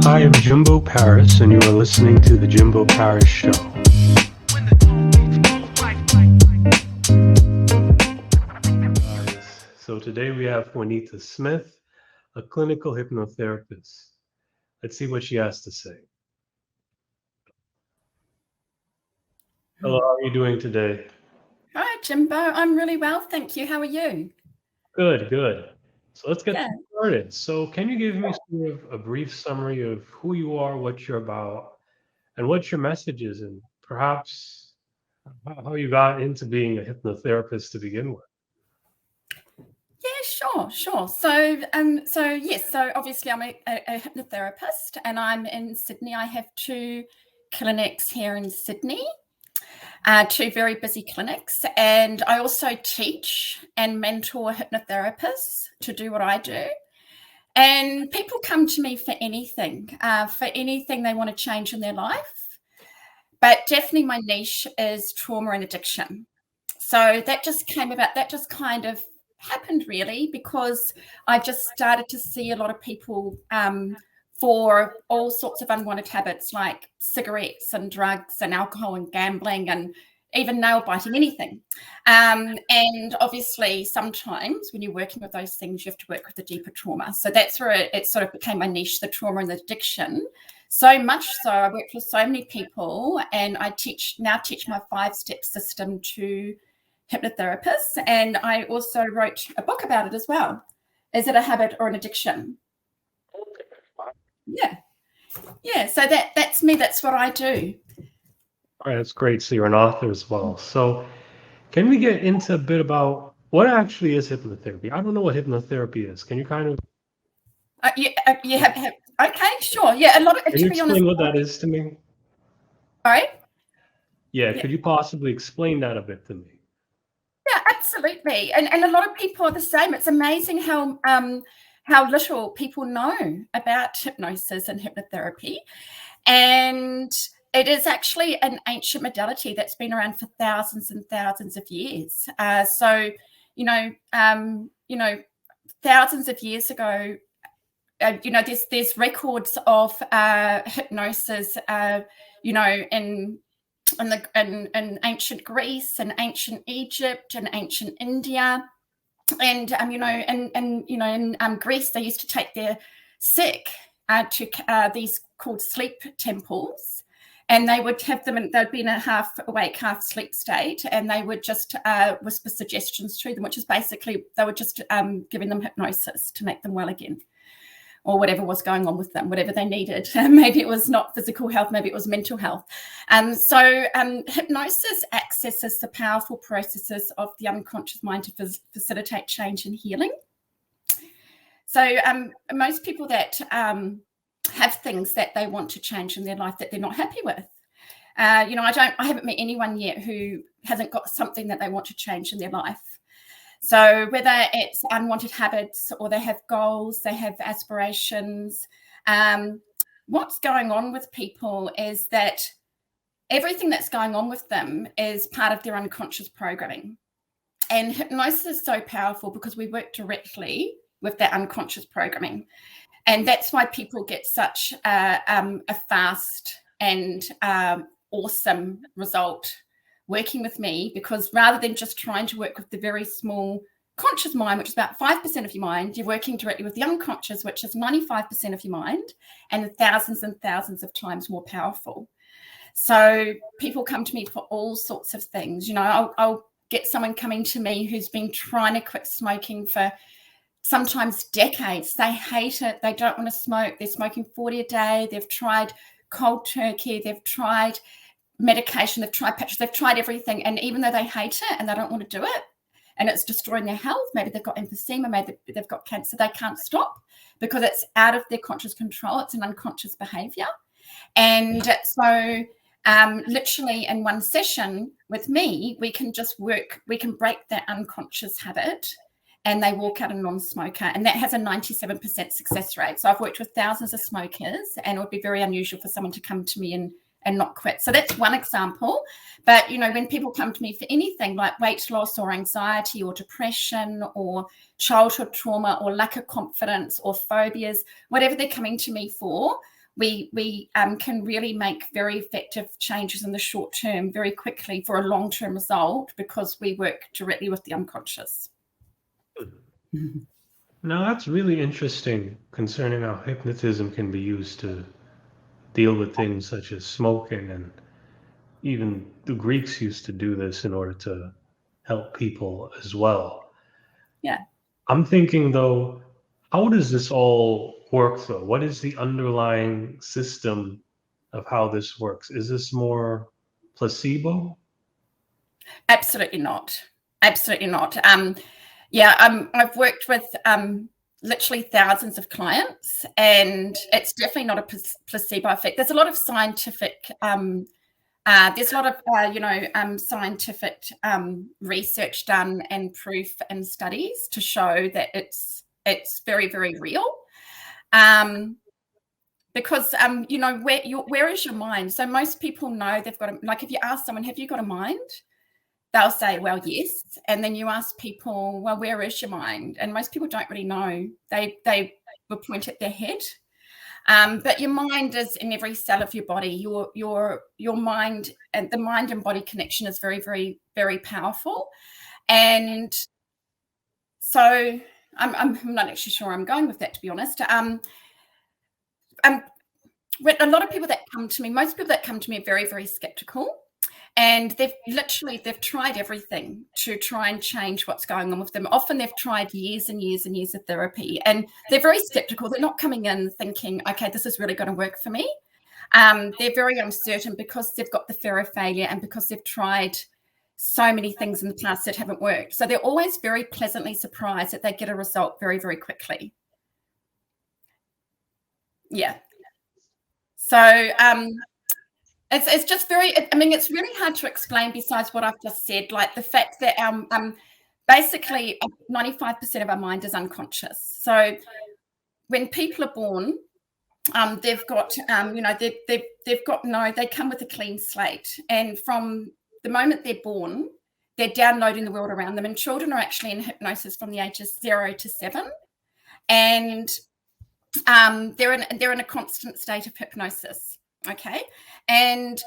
I am Jimbo Paris, and you are listening to The Jimbo Paris Show. So today we have Juanita Smith, a clinical hypnotherapist. Let's see what she has to say. Hello, how are you doing today? Hi, Jimbo. I'm really well, thank you. How are you? Good, good. So let's get Yeah. started. So can you give me sort of a brief summary of who you are, what you're about, and what your message is, and perhaps how you got into being a hypnotherapist to begin with? Yeah, sure. So yes. So obviously, I'm a hypnotherapist, and I'm in Sydney. I have two clinics here in Sydney, two very busy clinics, and I also teach and mentor hypnotherapists to do what I do. And people come to me for anything they want to change in their life. But definitely, my niche is trauma and addiction. So that just came about, that just kind of happened really because I just started to see a lot of people for all sorts of unwanted habits like cigarettes and drugs and alcohol and gambling and even nail biting, anything. And obviously sometimes when you're working with those things, you have to work with the deeper trauma. So that's where it sort of became my niche, the trauma and the addiction. So much so I worked with so many people, and I teach my 5-step system to hypnotherapists, and I also wrote a book about it as well. Is it a habit or an addiction? Yeah. So that's me. That's what I do. All right, that's great. So you're an author as well. So can we get into a bit about what actually is hypnotherapy? I don't know what hypnotherapy is. Can you kind of You have okay, sure. Yeah, a lot of, can you to be honest. explain what that is to me? Sorry. Yeah, Yeah. could you possibly explain that a bit to me? Yeah, absolutely. And a lot of people are the same. It's amazing how little people know about hypnosis and hypnotherapy. And it is actually an ancient modality that's been around for thousands and thousands of years. So, you know, thousands of years ago, there's records of hypnosis, in ancient Greece and ancient Egypt and ancient India. And in Greece, they used to take their sick to these called sleep temples, and they would have them, and they'd be in a half awake, half sleep state, and they would just whisper suggestions to them, which is basically they were just giving them hypnosis to make them well again, or whatever was going on with them, whatever they needed. Maybe it was not physical health, maybe it was mental health. So hypnosis accesses the powerful processes of the unconscious mind to facilitate change and healing. So most people that have things that they want to change in their life that they're not happy with, I haven't met anyone yet who hasn't got something that they want to change in their life. So whether it's unwanted habits or they have goals, they have aspirations, what's going on with people is that everything that's going on with them is part of their unconscious programming. And hypnosis is so powerful because we work directly with that unconscious programming. And that's why people get such a fast and awesome result working with me, because rather than just trying to work with the very small conscious mind, which is about 5% of your mind, you're working directly with the unconscious, which is 95% of your mind, and thousands of times more powerful. So people come to me for all sorts of things. I'll get someone coming to me who's been trying to quit smoking for sometimes decades. They hate it. They don't want to smoke. They're smoking 40 a day. They've tried cold turkey. They've tried medication, they've tried patches, they've tried everything, and even though they hate it and they don't want to do it and it's destroying their health, maybe they've got emphysema, maybe they've got cancer, they can't stop because it's out of their conscious control. It's an unconscious behavior. And so literally in one session with me, we can break that unconscious habit, and they walk out a non-smoker, and that has a 97% success rate. So I've worked with thousands of smokers, and it would be very unusual for someone to come to me and not quit. So that's one example. But, when people come to me for anything like weight loss or anxiety or depression or childhood trauma or lack of confidence or phobias, whatever they're coming to me for, we can really make very effective changes in the short term very quickly for a long-term result, because we work directly with the unconscious. Now, that's really interesting concerning how hypnotism can be used to deal with things such as smoking, and even the Greeks used to do this in order to help people as well. Yeah. I'm thinking though, how does this all work though? What is the underlying system of how this works? Is this more placebo? Absolutely not. Absolutely not. I've worked with literally thousands of clients, and it's definitely not a placebo effect. There's a lot of scientific scientific research done and proof and studies to show that it's very, very real. Because where is your mind? So most people know they've got like, if you ask someone, have you got a mind? They'll say, well, yes. And then you ask people, well, where is your mind? And most people don't really know. They will point at their head. But your mind is in every cell of your body. Your mind, and the mind and body connection is very, very, very powerful. And so I'm not actually sure I'm going with that, to be honest. A lot of people that come to me, most people that come to me are very, very skeptical. And they've tried everything to try and change what's going on with them. Often they've tried years and years and years of therapy, and they're very skeptical. They're not coming in thinking, okay, this is really going to work for me. They're very uncertain because they've got the fear of failure, and because they've tried so many things in the past that haven't worked. So they're always very pleasantly surprised that they get a result very, very quickly. Yeah. So it's just very, I mean, it's really hard to explain besides what I've just said, like the fact that basically 95% of our mind is unconscious. So when people are born, they've got, they come with a clean slate. And from the moment they're born, they're downloading the world around them. And children are actually in hypnosis from the ages 0 to 7. And they're in a constant state of hypnosis. Okay. And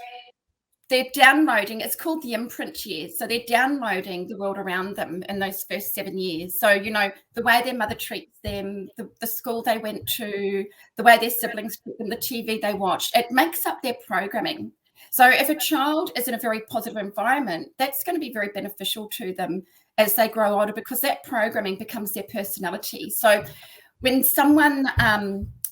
they're downloading, it's called the imprint years. So they're downloading the world around them in those first 7 years. So, the way their mother treats them, the school they went to, the way their siblings treat them, the TV they watched, it makes up their programming. So if a child is in a very positive environment, that's going to be very beneficial to them as they grow older, because that programming becomes their personality. So when someone,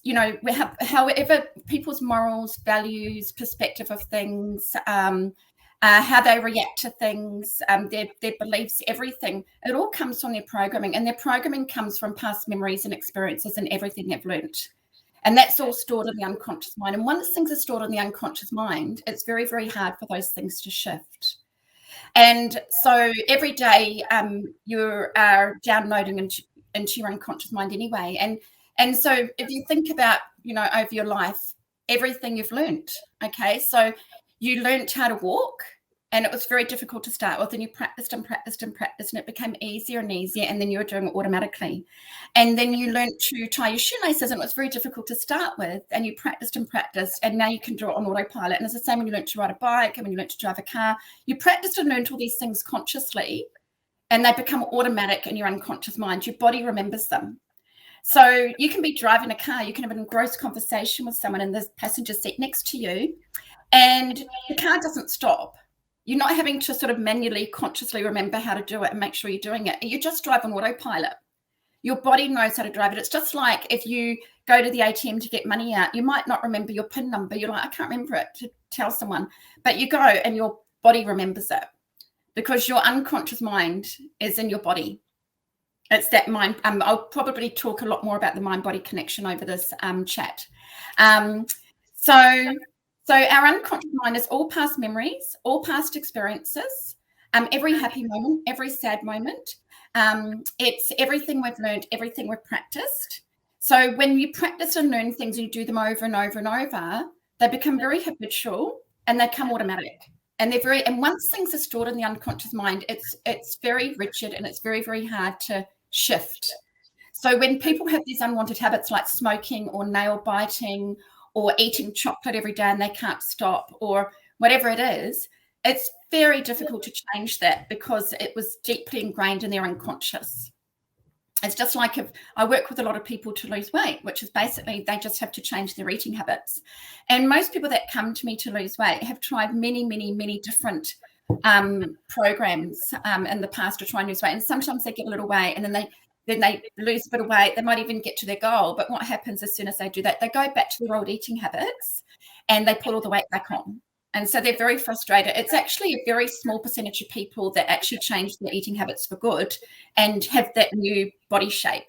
we have, however, people's morals, values, perspective of things, how they react to things, their beliefs, everything, it all comes from their programming. And their programming comes from past memories and experiences and everything they've learnt. And that's all stored in the unconscious mind. And once things are stored in the unconscious mind, it's very, very hard for those things to shift. And so every day you are downloading into your unconscious mind anyway. And so if you think about, over your life, everything you've learnt, okay? So you learnt how to walk, and it was very difficult to start with, and you practiced and practiced and practiced, and it became easier and easier, and then you were doing it automatically. And then you learnt to tie your shoelaces, and it was very difficult to start with, and you practiced and practiced, and now you can do it on autopilot. And it's the same when you learnt to ride a bike and when you learnt to drive a car. You practiced and learnt all these things consciously, and they become automatic in your unconscious mind. Your body remembers them. So you can be driving a car, you can have an engrossed conversation with someone in the passenger seat next to you, and the car doesn't stop. You're not having to sort of manually, consciously remember how to do it and make sure you're doing it. You just drive on autopilot. Your body knows how to drive it. It's just like if you go to the ATM to get money out, you might not remember your PIN number. You're like, I can't remember it, to tell someone. But you go and your body remembers it, because your unconscious mind is in your body. It's that mind. I'll probably talk a lot more about the mind-body connection over this chat. So our unconscious mind is all past memories, all past experiences, every happy moment, every sad moment. It's everything we've learned, everything we've practiced. So when you practice and learn things, and you do them over and over and over, they become very habitual and they come automatic. And once things are stored in the unconscious mind, it's very rigid, and it's very, very hard to shift. So when people have these unwanted habits like smoking or nail biting or eating chocolate every day and they can't stop, or whatever it is, it's very difficult to change that because it was deeply ingrained in their unconscious. It's just like if I work with a lot of people to lose weight, which is basically they just have to change their eating habits. And most people that come to me to lose weight have tried many, many, many different programs in the past to try and lose weight. And sometimes they get a little weight and then they lose a bit of weight. They might even get to their goal. But what happens as soon as they do that, they go back to their old eating habits and they put all the weight back on. And so they're very frustrated. It's actually a very small percentage of people that actually change their eating habits for good and have that new body shape.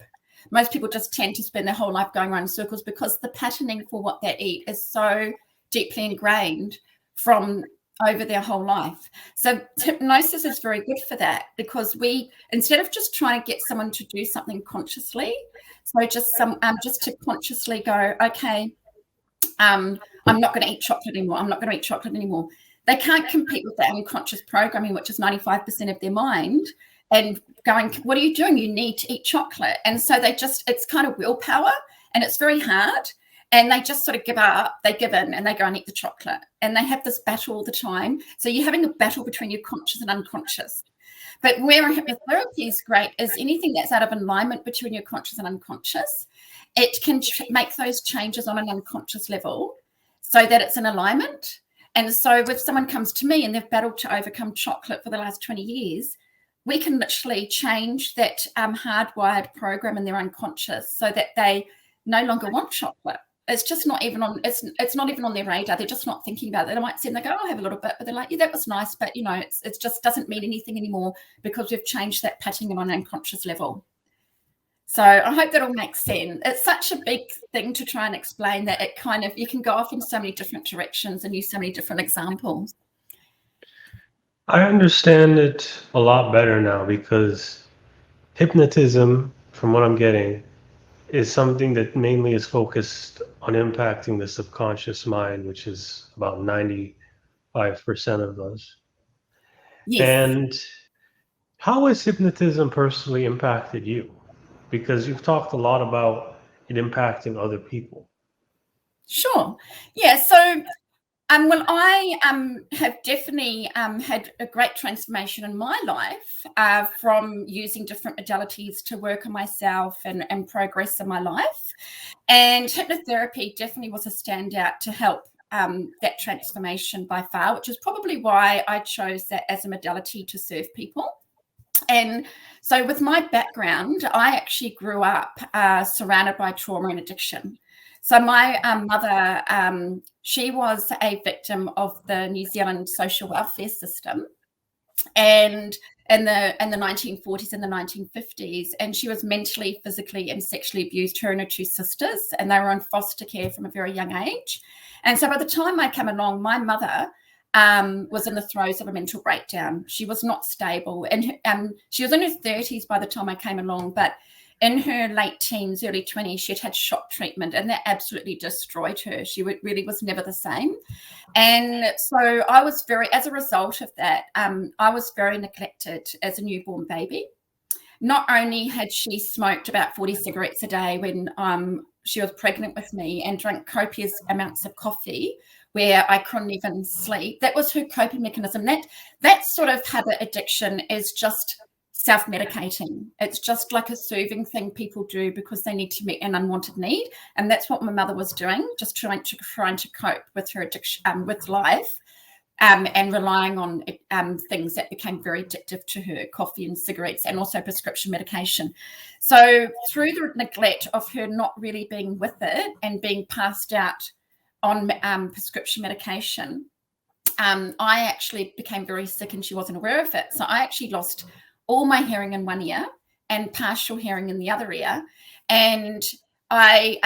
Most people just tend to spend their whole life going around in circles because the patterning for what they eat is so deeply ingrained from over their whole life. So hypnosis is very good for that, because we, instead of just trying to get someone to do something consciously, so just to consciously go, okay, I'm not going to eat chocolate anymore. I'm not going to eat chocolate anymore. They can't compete with that unconscious programming, which is 95% of their mind, and going, what are you doing? You need to eat chocolate. And so it's kind of willpower, and it's very hard. And they just sort of give up, they give in, and they go and eat the chocolate. And they have this battle all the time. So you're having a battle between your conscious and unconscious. But where hypnotherapy is great is anything that's out of alignment between your conscious and unconscious. It can make those changes on an unconscious level so that it's in alignment. And so if someone comes to me and they've battled to overcome chocolate for the last 20 years, we can literally change that hardwired program in their unconscious so that they no longer want chocolate. It's just not even on, it's not even on their radar. They're just not thinking about it. They might say, and they go, I'll have a little bit, but they're like, yeah, that was nice. But, you know, it just doesn't mean anything anymore because we've changed that patterning on an unconscious level. So I hope that all makes sense. It's such a big thing to try and explain that it kind of, you can go off in so many different directions and use so many different examples. I understand it a lot better now because hypnotism, from what I'm getting, is something that mainly is focused on impacting the subconscious mind, which is about 95% of us. Yes. And how has hypnotism personally impacted you? Because you've talked a lot about it impacting other people. Sure. Yeah. So, well, I have definitely had a great transformation in my life from using different modalities to work on myself and progress in my life. And hypnotherapy definitely was a standout to help that transformation by far, which is probably why I chose that as a modality to serve people. And so with my background, I actually grew up surrounded by trauma and addiction. So my mother, she was a victim of the New Zealand social welfare system, and in the 1940s and the 1950s, and she was mentally, physically, and sexually abused, her and her two sisters, and they were in foster care from a very young age. And so by the time I came along, my mother was in the throes of a mental breakdown. She was not stable, and she was in her 30s by the time I came along, but in her late teens, early 20s, she'd had shock treatment, and that absolutely destroyed her. She really was never the same. And so I was as a result of that, I was very neglected as a newborn baby. Not only had she smoked about 40 cigarettes a day when she was pregnant with me and drank copious amounts of coffee where I couldn't even sleep. That was her coping mechanism. That sort of habit addiction is just self-medicating. It's just like a soothing thing people do because they need to meet an unwanted need. And that's what my mother was doing, just trying to cope with her addiction, with life, and relying on things that became very addictive to her, coffee and cigarettes, and also prescription medication. So through the neglect of her not really being with it and being passed out on prescription medication, I actually became very sick and she wasn't aware of it. So I actually lost all my hearing in one ear and partial hearing in the other ear. And I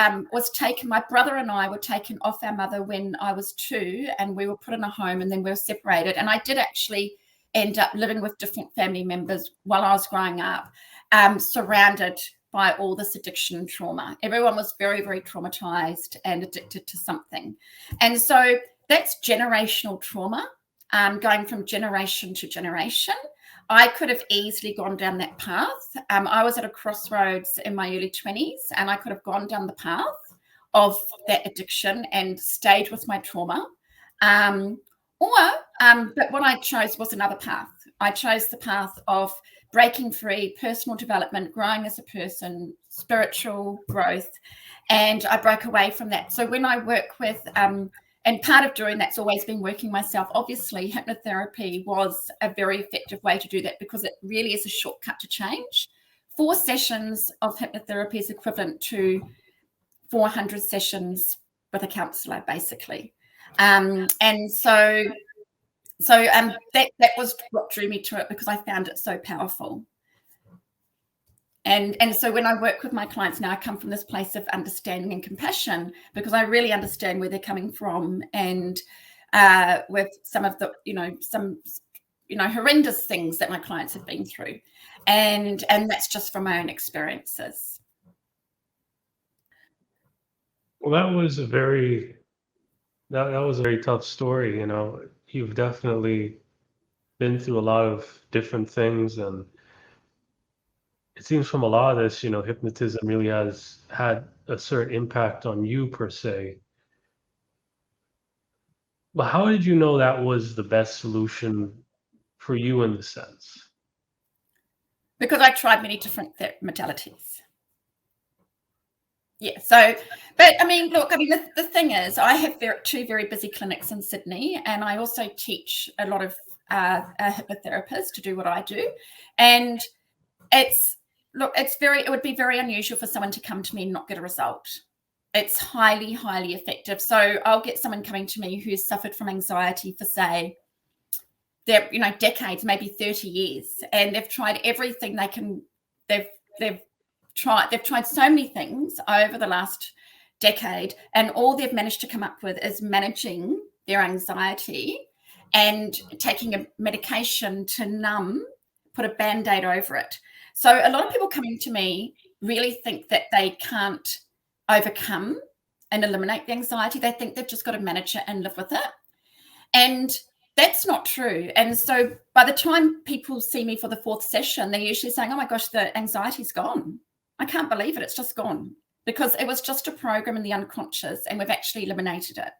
my brother and I were taken off our mother when I was 2, and we were put in a home, and then we were separated. And I did actually end up living with different family members while I was growing up, surrounded by all this addiction and trauma. Everyone was very, very traumatized and addicted to something. And so that's generational trauma, going from generation to generation. I could have easily gone down that path. I was at a crossroads in my early 20s, and I could have gone down the path of that addiction and stayed with my trauma. But what I chose was another path. I chose the path of breaking free, personal development, growing as a person, spiritual growth, and I broke away from that. So when I work with, and part of doing that's always been working myself. Obviously, hypnotherapy was a very effective way to do that because it really is a shortcut to change. 4 sessions of hypnotherapy is equivalent to 400 sessions with a counsellor, basically. And so that was what drew me to it, because I found it so powerful. And so when I work with my clients now, I come from this place of understanding and compassion, because I really understand where they're coming from, and with some of the horrendous things that my clients have been through, and that's just from my own experiences. Well, that was a very tough story. You've definitely been through a lot of different things, and it seems from a lot of this, hypnotism really has had a certain impact on you per se. But how did you know that was the best solution for you in the sense? Because I tried many different modalities. Yeah. So, but I mean, look, the thing is, I have 2 very busy clinics in Sydney, and I also teach a lot of hypnotherapists to do what I do. And it would be very unusual for someone to come to me and not get a result. It's highly, highly effective. So I'll get someone coming to me who's suffered from anxiety for, say, decades, maybe 30 years, and they've tried everything they can. They've tried so many things over the last decade, and all they've managed to come up with is managing their anxiety and taking a medication to numb, put a Band-Aid over it. So a lot of people coming to me really think that they can't overcome and eliminate the anxiety. They think they've just got to manage it and live with it. And that's not true. And so by the time people see me for the 4th session, they're usually saying, oh my gosh, the anxiety's gone. I can't believe it. It's just gone, because it was just a program in the unconscious, and we've actually eliminated it.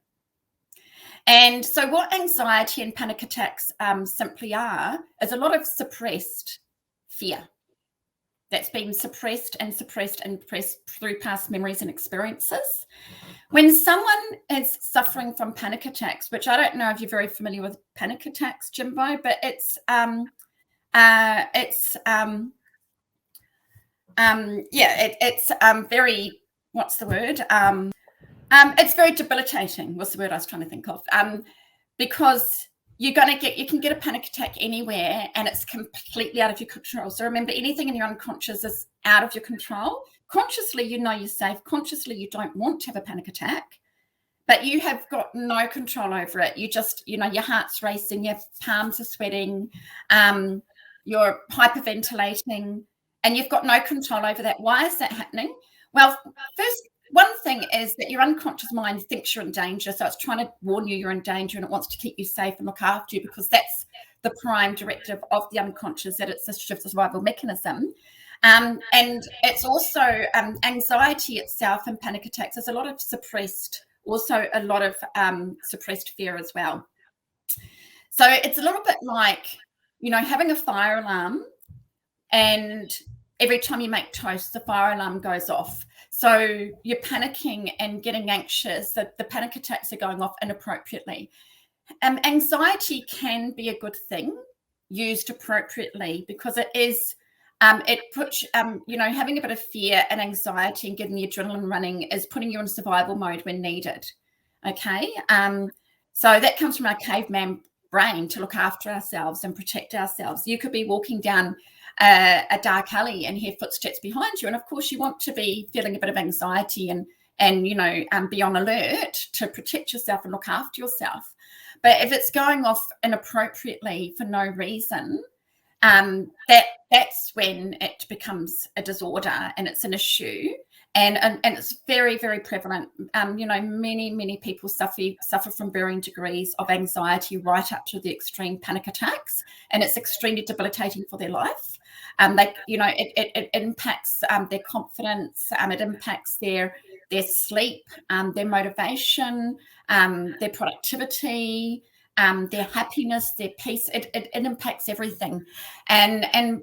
And so what anxiety and panic attacks simply are is a lot of suppressed fear that's been suppressed through past memories and experiences. When someone is suffering from panic attacks, which I don't know if you're very familiar with panic attacks, Jimbo, but it's very, what's the word? It's very debilitating, was the word I was trying to think of, because you can get a panic attack anywhere, and it's completely out of your control. So remember, anything in your unconscious is out of your control. Consciously, you're safe. Consciously, you don't want to have a panic attack, but you have got no control over it. You just, your heart's racing, your palms are sweating, you're hyperventilating, and you've got no control over that. Why is that happening? Well, first, one thing is that your unconscious mind thinks you're in danger. So it's trying to warn you you're in danger, and it wants to keep you safe and look after you, because that's the prime directive of the unconscious, that it's a survival mechanism. And it's also anxiety itself and panic attacks. There's a lot of suppressed fear as well. So it's a little bit like, having a fire alarm, and every time you make toast, the fire alarm goes off. So you're panicking and getting anxious, that the panic attacks are going off inappropriately. Anxiety can be a good thing used appropriately, because it is, it puts, having a bit of fear and anxiety and getting the adrenaline running is putting you in survival mode when needed. Okay. So that comes from our caveman brain to look after ourselves and protect ourselves. You could be walking down a dark alley and hear footsteps behind you, and of course you want to be feeling a bit of anxiety and be on alert to protect yourself and look after yourself. But if it's going off inappropriately for no reason, that's when it becomes a disorder and it's an issue, and it's very, very prevalent. Many people suffer from varying degrees of anxiety, right up to the extreme panic attacks, and it's extremely debilitating for their life. It impacts their confidence, it impacts their their sleep, their motivation, their productivity, their happiness, their peace. It impacts everything, and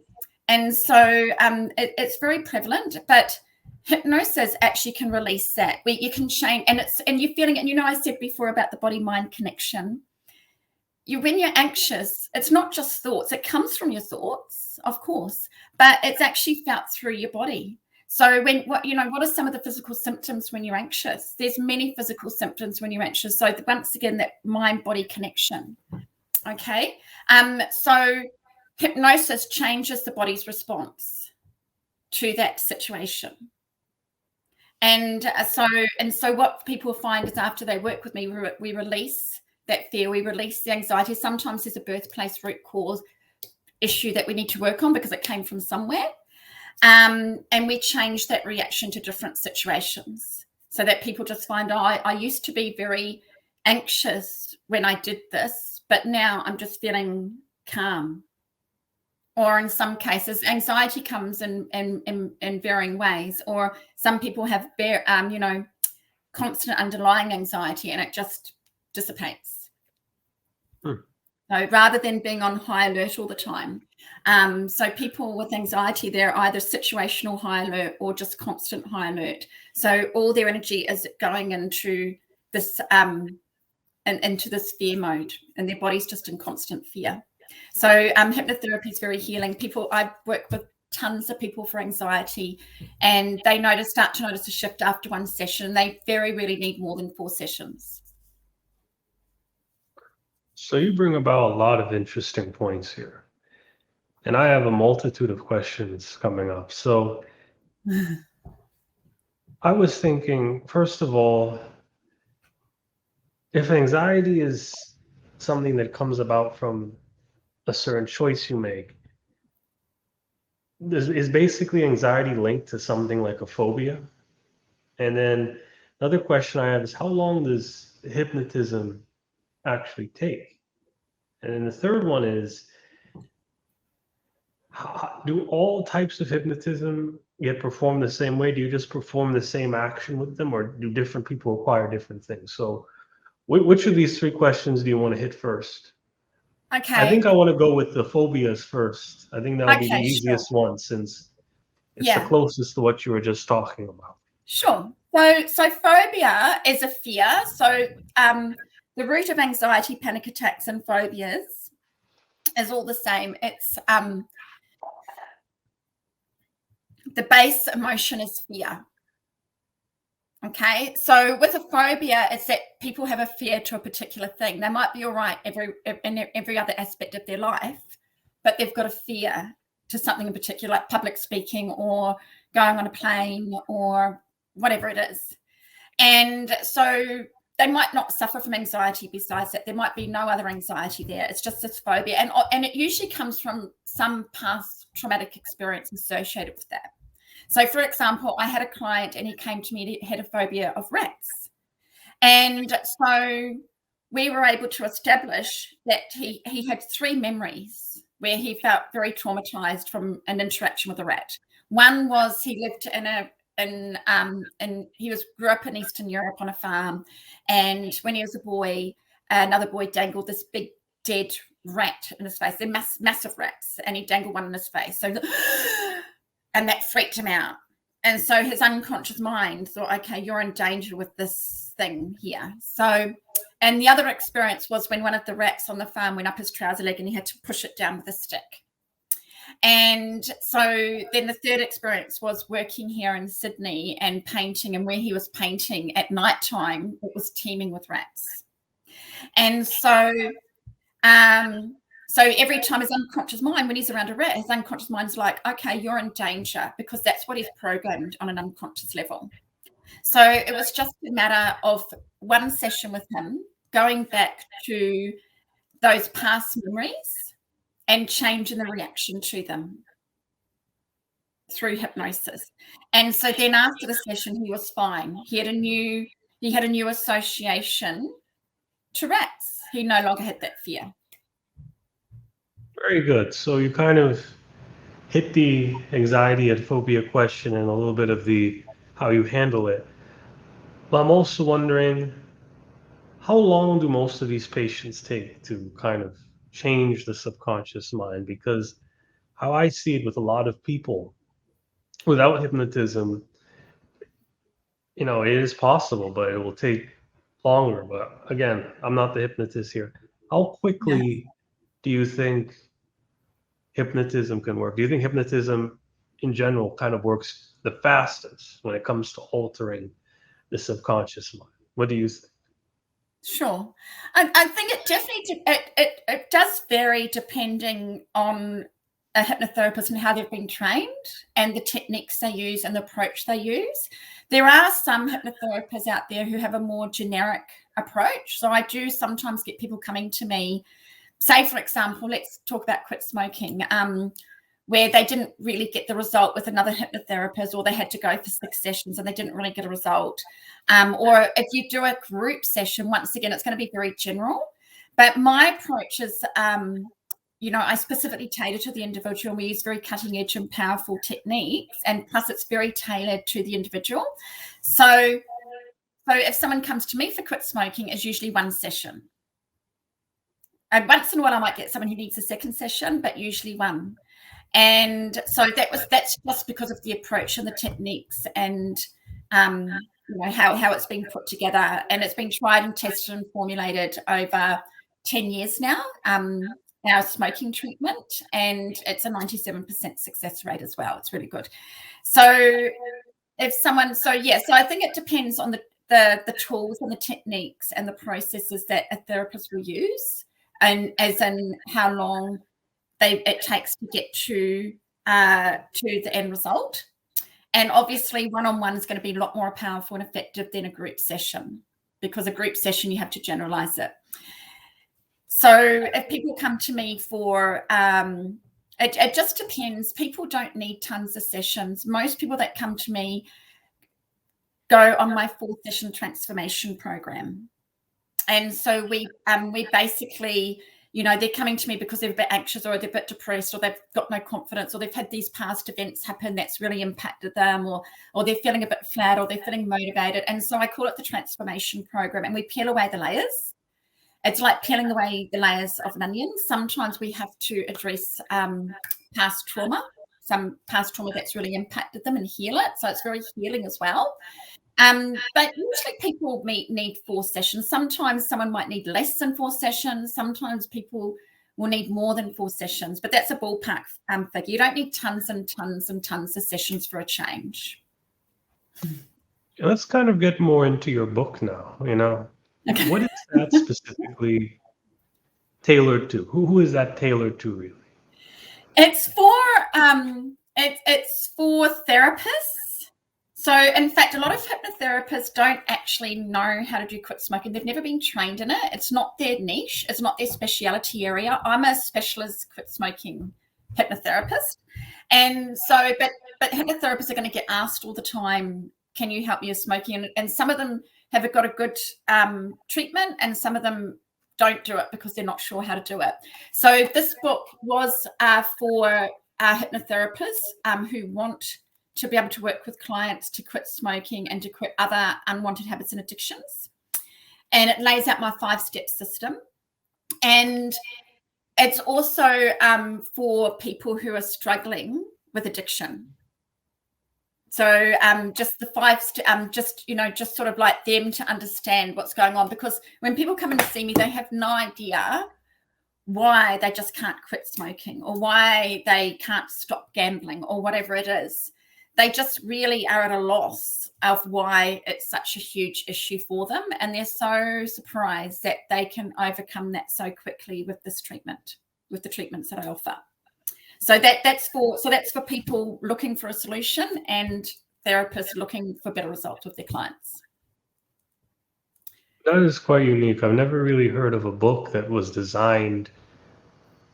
so it's very prevalent. But hypnosis actually can release that. You can change, and you're feeling it. And I said before about the body-mind connection. When you're anxious, it's not just thoughts. It comes from your thoughts, of course, but it's actually felt through your body. So what are some of the physical symptoms when you're anxious? There's many physical symptoms when you're anxious. So once again, that mind-body connection. Okay. So hypnosis changes the body's response to that situation. And so what people find is after they work with me, we release that fear, we release the anxiety. Sometimes there's a birthplace root cause issue that we need to work on because it came from somewhere. And we change that reaction to different situations so that people just find, I used to be very anxious when I did this, but now I'm just feeling calm. Or in some cases, anxiety comes in varying ways, or some people have constant underlying anxiety and it just dissipates. So rather than being on high alert all the time. So people with anxiety, they're either situational high alert or just constant high alert. So all their energy is going into this into this fear mode, and their body's just in constant fear. So hypnotherapy is very healing. I work with tons of people for anxiety, and they start to notice a shift after one session. They very rarely need more than 4 sessions. So you bring about a lot of interesting points here. And I have a multitude of questions coming up. So I was thinking, first of all, if anxiety is something that comes about from a certain choice you make, is basically anxiety linked to something like a phobia? And then another question I have is, how long does hypnotism actually take? And then the third one is, do all types of hypnotism get performed the same way? Do you just perform the same action with them, or do different people require different things? So which of these 3 questions do you want to hit first? Okay. I think I want to go with the phobias first. I think that'll be the Okay, easiest one, since it's the Yeah. closest to what you were just talking about. Sure. So phobia is a fear. So the root of anxiety, panic attacks, and phobias is all the same. It's the base emotion is fear. Okay. So with a phobia, it's that people have a fear to a particular thing. They might be all right in every other aspect of their life, but they've got a fear to something in particular, like public speaking or going on a plane or whatever it is. And so they might not suffer from anxiety besides that. There might be no other anxiety there. It's just this phobia. And it usually comes from some past traumatic experience associated with that. So, for example, I had a client and he came to me, he had a phobia of rats. And so we were able to establish that he had 3 memories where he felt very traumatized from an interaction with a rat. One was he lived grew up in Eastern Europe on a farm, and when he was a boy, another boy dangled this big dead rat in his face. They're massive rats, and he dangled one in his face. So, and that freaked him out. And so his unconscious mind thought, okay, you're in danger with this thing here. So, and the other experience was when one of the rats on the farm went up his trouser leg and he had to push it down with a stick. And so then the third experience was working here in Sydney and painting, and where he was painting at nighttime, it was teeming with rats. And so every time his unconscious mind, when he's around a rat, his unconscious mind's like, okay, you're in danger, because that's what he's programmed on an unconscious level. So it was just a matter of one session with him, going back to those past memories and changing the reaction to them through hypnosis. And so then after the session, he was fine. He had a new association to rats. He no longer had that fear. Very good. So you kind of hit the anxiety and phobia question and a little bit of the how you handle it. But I'm also wondering, how long do most of these patients take to kind of change the subconscious mind? Because how I see it with a lot of people, without hypnotism, it is possible, but it will take longer. But again, I'm not the hypnotist here. How Yeah. quickly do you think hypnotism can work? Do you think hypnotism in general kind of works the fastest when it comes to altering the subconscious mind? What do you think? Sure. I think it definitely it does vary depending on a hypnotherapist and how they've been trained and the techniques they use and the approach they use. There are some hypnotherapists out there who have a more generic approach. So I do sometimes get people coming to me, say, for example, let's talk about quit smoking, where they didn't really get the result with another hypnotherapist, or they had to go for 6 sessions and they didn't really get a result. Or if you do a group session, once again, it's going to be very general. But my approach is, I specifically tailor to the individual, and we use very cutting edge and powerful techniques. And plus, it's very tailored to the individual. So if someone comes to me for quit smoking, it's usually 1 session. And once in a while, I might get someone who needs a 2nd session, but usually 1. And so that's just because of the approach and the techniques and how it's been put together, and it's been tried and tested and formulated over 10 years now, our smoking treatment, and it's a 97% success rate as well. It's really good. So I think it depends on the tools and the techniques and the processes that a therapist will use, and as in how long it takes to get to the end result. And obviously, one-on-one is going to be a lot more powerful and effective than a group session, because a group session, you have to generalize it. So if people come to me for, it just depends. People don't need tons of sessions. Most people that come to me go on my 4-session transformation program. And so we basically, they're coming to me because they're a bit anxious, or they're a bit depressed, or they've got no confidence, or they've had these past events happen that's really impacted them, or they're feeling a bit flat, or they're feeling motivated. And so I call it the transformation program, and we peel away the layers. It's like peeling away the layers of an onion. Sometimes we have to address past trauma, some past trauma that's really impacted them, and heal it. So it's very healing as well. But usually people need 4 sessions. Sometimes someone might need less than 4 sessions. Sometimes people will need more than 4 sessions, but that's a ballpark figure. You don't need tons and tons and tons of sessions for a change. Let's kind of get more into your book now. Okay. What is that specifically tailored to? Who is that tailored to, really? It's for it's for therapists. So, in fact, a lot of hypnotherapists don't actually know how to do quit smoking. They've never been trained in it. It's not their niche. It's not their speciality area. I'm a specialist quit smoking hypnotherapist. And so, but hypnotherapists are going to get asked all the time, can you help me with smoking? And some of them have got a good treatment, and some of them don't do it because they're not sure how to do it. So this book was for hypnotherapists who want to be able to work with clients to quit smoking and to quit other unwanted habits and addictions. And it lays out my 5-step system. And it's also for people who are struggling with addiction. So just the 5, just sort of like them to understand what's going on. Because when people come in to see me, they have no idea why they just can't quit smoking, or why they can't stop gambling, or whatever it is. They just really are at a loss of why it's such a huge issue for them. And they're so surprised that they can overcome that so quickly with this treatment, with the treatments that I offer. So that's for people looking for a solution, and therapists looking for better results with their clients. That is quite unique. I've never really heard of a book that was designed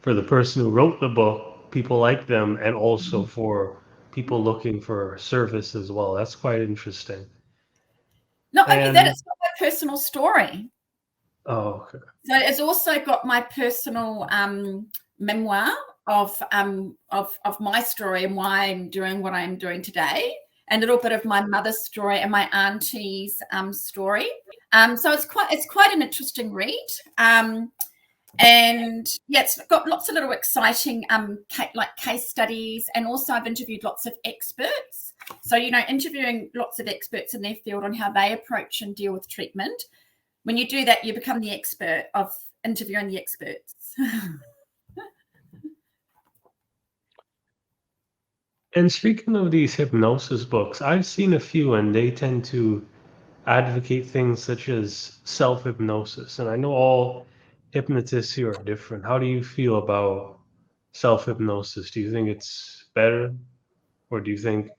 for the person who wrote the book, people like them, and also for people looking for service as well. That's quite interesting. Not only that, it's got my personal story. Oh, okay. So it's also got my personal memoir of my story and why I'm doing what I'm doing today. a little bit of my mother's story and my auntie's story. So it's quite an interesting read. And yeah, it's got lots of little exciting like case studies, and also I've interviewed lots of experts. So, interviewing lots of experts in their field on how they approach and deal with treatment. When you do that, you become the expert of interviewing the experts. And speaking of these hypnosis books, I've seen a few and they tend to advocate things such as self-hypnosis. And I know all hypnotists here are different. How do you feel about self-hypnosis? Do you think it's better? Or what do you think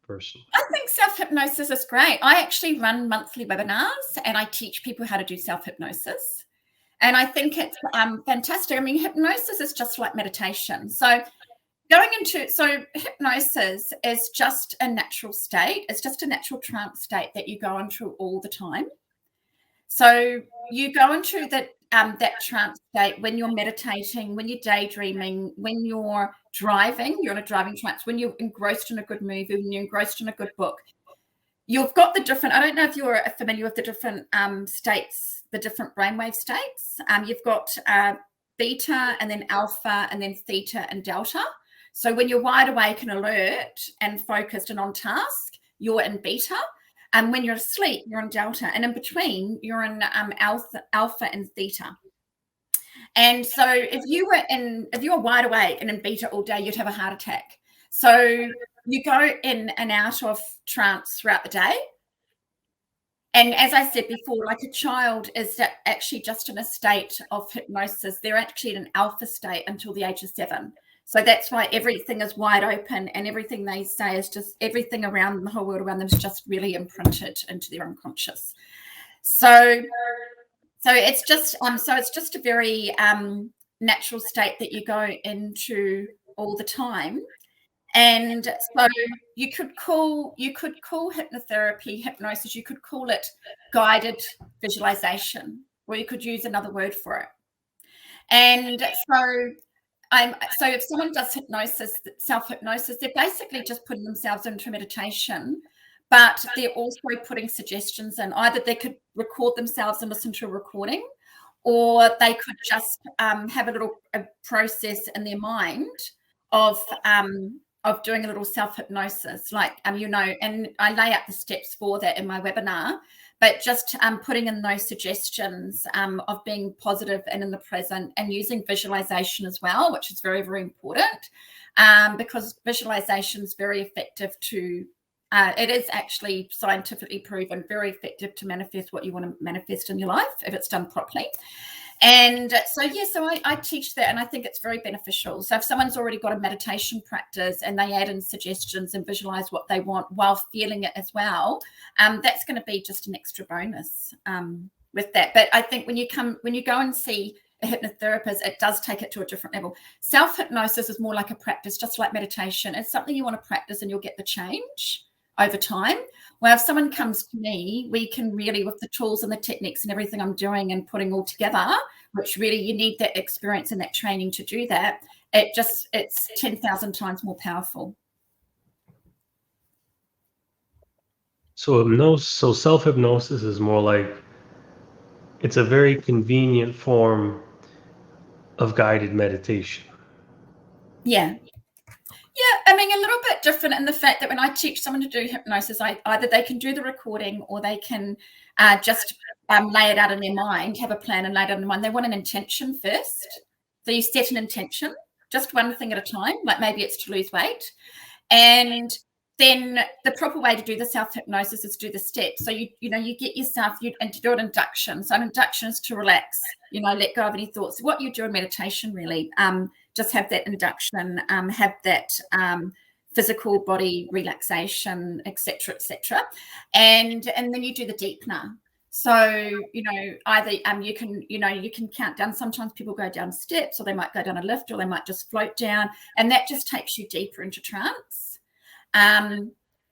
personally? I think self-hypnosis is great. I actually run monthly webinars and I teach people how to do self-hypnosis. And I think it's fantastic. I mean, hypnosis is just like meditation. So hypnosis is just a natural state. It's just a natural trance state that you go into all the time. So you go into that trance state when you're meditating, when you're daydreaming, when you're driving, you're in a driving trance, when you're engrossed in a good movie, when you're engrossed in a good book. You've got the different, I don't know if you're familiar with the different states, the different brainwave states. You've got beta and then alpha and then theta and delta. So when you're wide awake and alert and focused and on task, you're in beta. And when you're asleep, you're in delta. And in between, you're in alpha and theta. And so if you were wide awake and in beta all day, you'd have a heart attack. So you go in and out of trance throughout the day. And as I said before, like a child is actually just in a state of hypnosis. They're actually in an alpha state until the age of 7. So that's why everything is wide open and everything they say is just everything around them, the whole world around them is just really imprinted into their unconscious. So it's just a very natural state that you go into all the time. And so you could call hypnotherapy, hypnosis, you could call it guided visualization, or you could use another word for it. And so if someone does hypnosis, self-hypnosis, they're basically just putting themselves into meditation, but they're also putting suggestions in. Either they could record themselves and listen to a recording, or they could just have a little process in their mind of doing a little self-hypnosis, like, and I lay out the steps for that in my webinar, but just putting in those suggestions of being positive and in the present, and using visualization as well, which is very, very important, because visualization is very effective it is actually scientifically proven very effective to manifest what you want to manifest in your life if it's done properly. And so I teach that, and I think it's very beneficial. So if someone's already got a meditation practice and they add in suggestions and visualize what they want while feeling it as well, that's going to be just an extra bonus with that. But I think when you go and see a hypnotherapist, it does take it to a different level. Self-hypnosis is more like a practice, just like meditation. It's something you want to practice and you'll get the change over time. Well, if someone comes to me, we can really, with the tools and the techniques and everything I'm doing and putting all together, which really you need that experience and that training to do that, it's 10,000 times more powerful. So self-hypnosis is more like it's a very convenient form of guided meditation. Yeah. Yeah, I mean, a little bit different in the fact that when I teach someone to do hypnosis, either they can do the recording or they can just lay it out in their mind, have a plan and lay it out in their mind. They want an intention first. So you set an intention, just one thing at a time, like maybe it's to lose weight. And then the proper way to do the self-hypnosis is to do the steps. So you get yourself and to do an induction. So an induction is to relax, let go of any thoughts. What you do in meditation really, just have that induction, have that physical body relaxation, etc., and then you do the deepener. So either you can count down. Sometimes people go down steps, or they might go down a lift, or they might just float down, and that just takes you deeper into trance.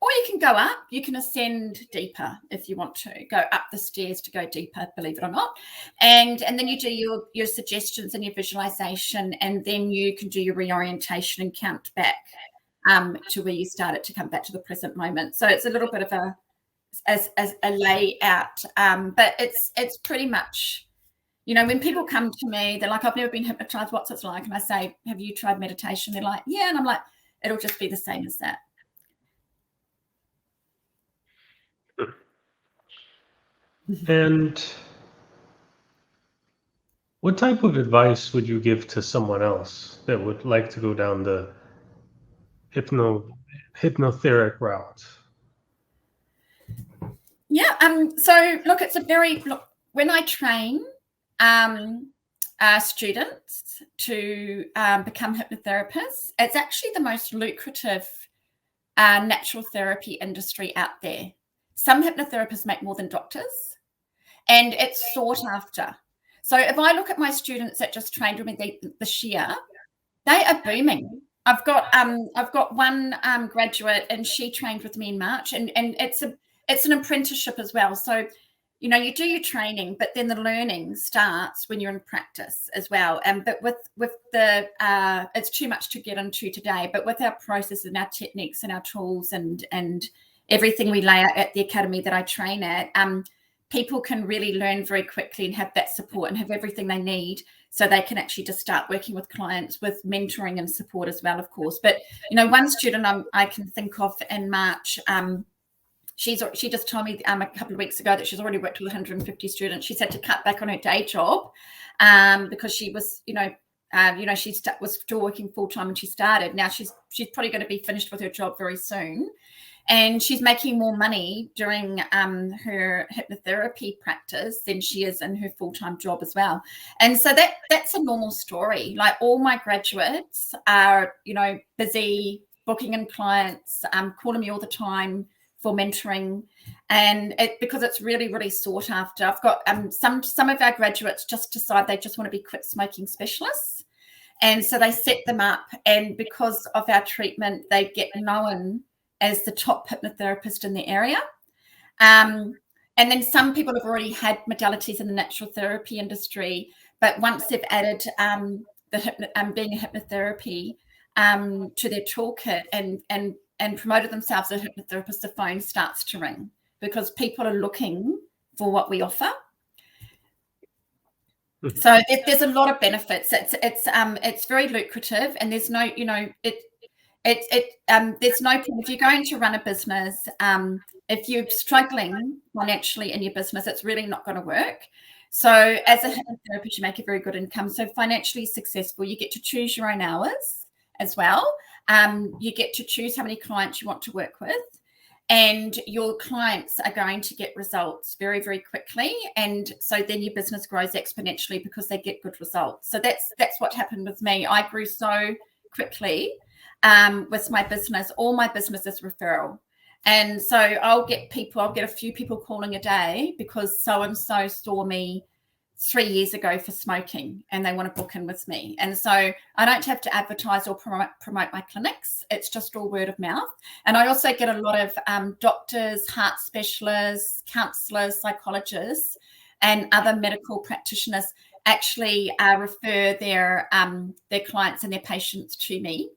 Or you can go up, you can ascend deeper if you want to, go up the stairs to go deeper, believe it or not. And then you do your suggestions and your visualization, and then you can do your reorientation and count back to where you started to come back to the present moment. So it's a little bit of a layout, but it's pretty much, when people come to me, they're like, I've never been hypnotized, what's it like? And I say, have you tried meditation? They're like, yeah. And I'm like, it'll just be the same as that. And what type of advice would you give to someone else that would like to go down the hypnotheric route? Yeah. So look, when I train students to become hypnotherapists, it's actually the most lucrative natural therapy industry out there. Some hypnotherapists make more than doctors, and it's sought after. So if I look at my students that just trained with me this year, they are booming. I've got one graduate, and she trained with me in March, and it's an apprenticeship as well. So you do your training, but then the learning starts when you're in practice as well. But with the it's too much to get into today. But with our processes and our techniques and our tools and everything we lay out at the academy that I train at, people can really learn very quickly and have that support and have everything they need, so they can actually just start working with clients with mentoring and support as well, of course. But one student I can think of in March. She just told me a couple of weeks ago that she's already worked with 150 students. She's had to cut back on her day job because she was, she was still working full time when she started. Now she's probably going to be finished with her job very soon, and she's making more money during her hypnotherapy practice than she is in her full time job as well. And so that's a normal story. Like, all my graduates are, busy booking in clients, calling me all the time for mentoring, and because it's really, really sought after. I've got some of our graduates just decide they just want to be quit smoking specialists, and so they set them up, and because of our treatment, they get known as the top hypnotherapist in the area. And then some people have already had modalities in the natural therapy industry, but once they've added being a hypnotherapy to their toolkit and promoted themselves as a hypnotherapist, the phone starts to ring because people are looking for what we offer. So there's a lot of benefits. It's very lucrative, and there's no, there's no point if you're going to run a business. If you're struggling financially in your business, it's really not going to work. So as a hypnotherapist, you make a very good income. So financially successful, you get to choose your own hours as well. You get to choose how many clients you want to work with, and your clients are going to get results very, very quickly. And so then your business grows exponentially because they get good results. So that's what happened with me. I grew so quickly with my business. All my business is referral. And so I'll get a few people calling a day because so-and-so saw me 3 years ago for smoking and they want to book in with me. And so I don't have to advertise or promote my clinics. It's just all word of mouth. And I also get a lot of doctors, heart specialists, counselors, psychologists, and other medical practitioners actually refer their clients and their patients to me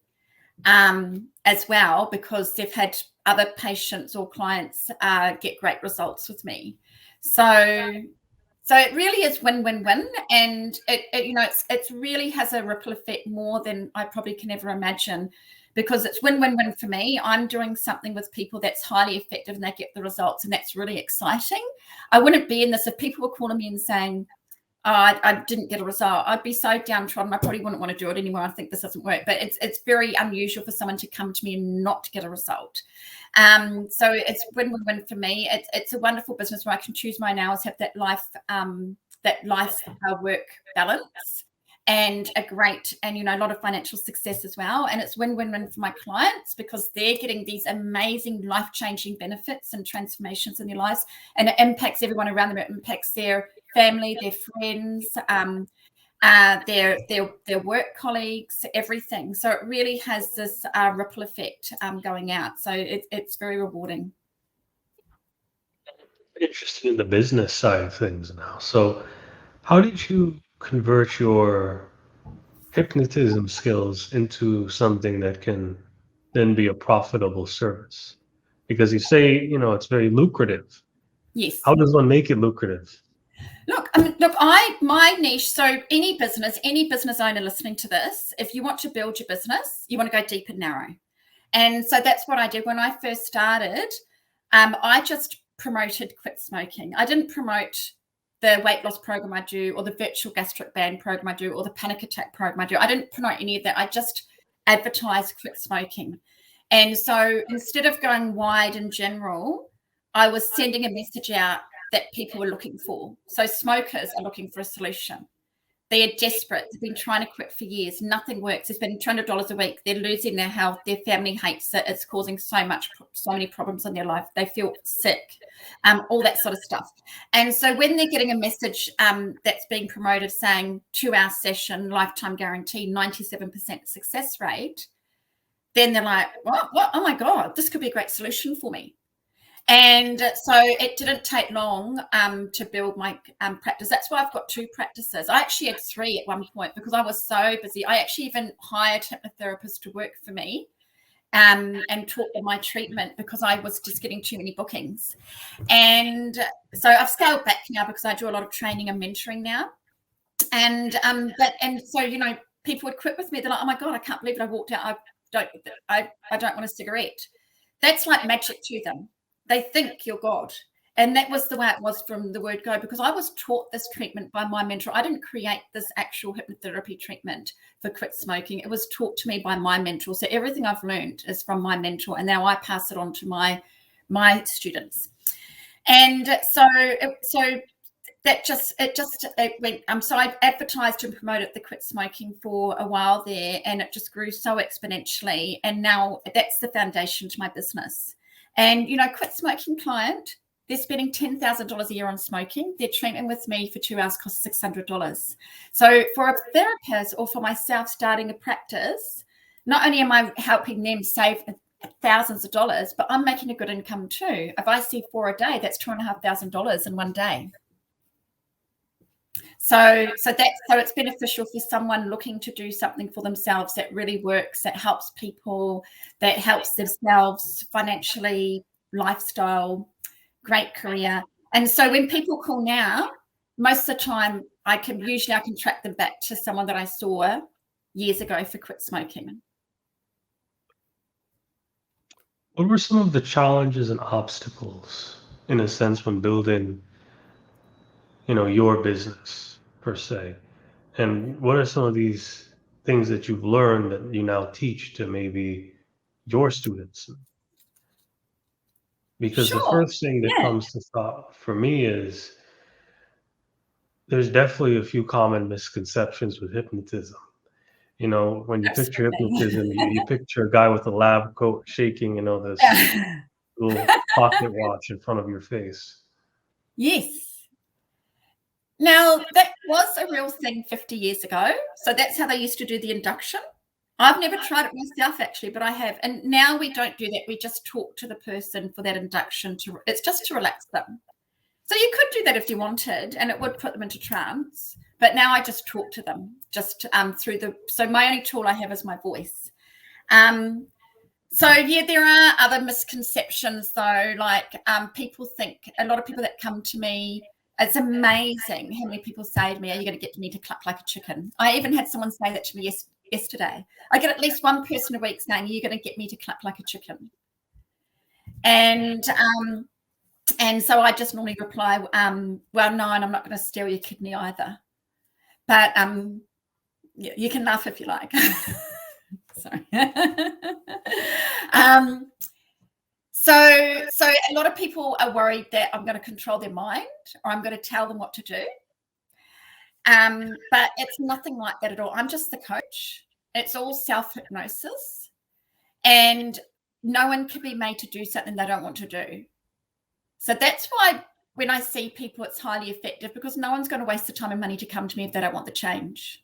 as well, because they've had other patients or clients get great results with me. So it really is win-win-win, and it really has a ripple effect more than I probably can ever imagine, because it's win-win-win for me. I'm doing something with people that's highly effective and they get the results, and that's really exciting. I wouldn't be in this if people were calling me and saying, I didn't get a result. I'd be so downtrodden. I probably wouldn't want to do it anymore. I think this doesn't work. But it's very unusual for someone to come to me and not get a result. So it's win-win-win for me. It's a wonderful business where I can choose my hours, have that life work balance, and a lot of financial success as well. And it's win-win-win for my clients because they're getting these amazing life-changing benefits and transformations in their lives, and it impacts everyone around them. It impacts their family, their friends, their work colleagues, everything. So it really has this ripple effect going out. So it's very rewarding. Interested in the business side of things now. So how did you convert your hypnotism skills into something that can then be a profitable service? Because you say, it's very lucrative. Yes. How does one make it lucrative? Look, my niche, so any business owner listening to this, if you want to build your business, you want to go deep and narrow. And so that's what I did when I first started. I just promoted quit smoking. I didn't promote the weight loss program I do, or the virtual gastric band program I do, or the panic attack program I do. I didn't promote any of that. I just advertised quit smoking. And so instead of going wide in general, I was sending a message out that people were looking for. So smokers are looking for a solution. They are desperate. They've been trying to quit for years. Nothing works. They spend $200 a week. They're losing their health. Their family hates it. It's causing so many problems in their life. They feel sick, all that sort of stuff. And so when they're getting a message that's being promoted saying 2-hour session, lifetime guarantee, 97% success rate, then they're like, what? Oh my God, this could be a great solution for me. And so it didn't take long to build my practice. That's why I've got 2 practices. I actually had 3 at one point because I was so busy. I actually even hired hypnotherapists to work for me and taught them my treatment because I was just getting too many bookings. And so I've scaled back now because I do a lot of training and mentoring now. And so people would quit with me. They're like, oh my God, I can't believe it. I walked out. I don't want a cigarette. That's like magic to them. They think you're God. And that was the way it was from the word go, because I was taught this treatment by my mentor. I didn't create this actual hypnotherapy treatment for quit smoking. It was taught to me by my mentor. So everything I've learned is from my mentor, and now I pass it on to my students. And so it went. So I advertised and promoted the quit smoking for a while there, and it just grew so exponentially. And now that's the foundation to my business. And, quit smoking client, they're spending $10,000 a year on smoking. Their treatment with me for 2 hours costs $600. So for a therapist or for myself starting a practice, not only am I helping them save thousands of dollars, but I'm making a good income too. If I see 4 a day, that's $2,500 in one day. So it's beneficial for someone looking to do something for themselves that really works, that helps people, that helps themselves financially, lifestyle, great career. And so when people call now, most of the time I can track them back to someone that I saw years ago for quit smoking. What were some of the challenges and obstacles, in a sense, when building, your business per se? And what are some of these things that you've learned that you now teach to maybe your students? Because the Sure. first thing that Yeah. comes to thought for me is there's definitely a few common misconceptions with hypnotism. When you picture Absolutely. hypnotism, you picture a guy with a lab coat shaking, this Yeah. little pocket watch in front of your face. Yes. Now, that was a real thing 50 years ago. So that's how they used to do the induction. I've never tried it myself, actually, but I have. And now we don't do that. We just talk to the person for that induction. It's just to relax them. So you could do that if you wanted, and it would put them into trance. But now I just talk to them just so my only tool I have is my voice. So yeah, there are other misconceptions though. Like people think, a lot of people that come to me, it's amazing how many people say to me, are you going to get me to cluck like a chicken? I even had someone say that to me yesterday. I get at least one person a week saying, you're going to get me to cluck like a chicken. And so I just normally reply, well, no, and I'm not going to steal your kidney either. But you can laugh if you like. Sorry. So a lot of people are worried that I'm going to control their mind or I'm going to tell them what to do. But it's nothing like that at all. I'm just the coach. It's all self-hypnosis. And no one can be made to do something they don't want to do. So that's why when I see people, it's highly effective, because no one's going to waste the time and money to come to me if they don't want the change.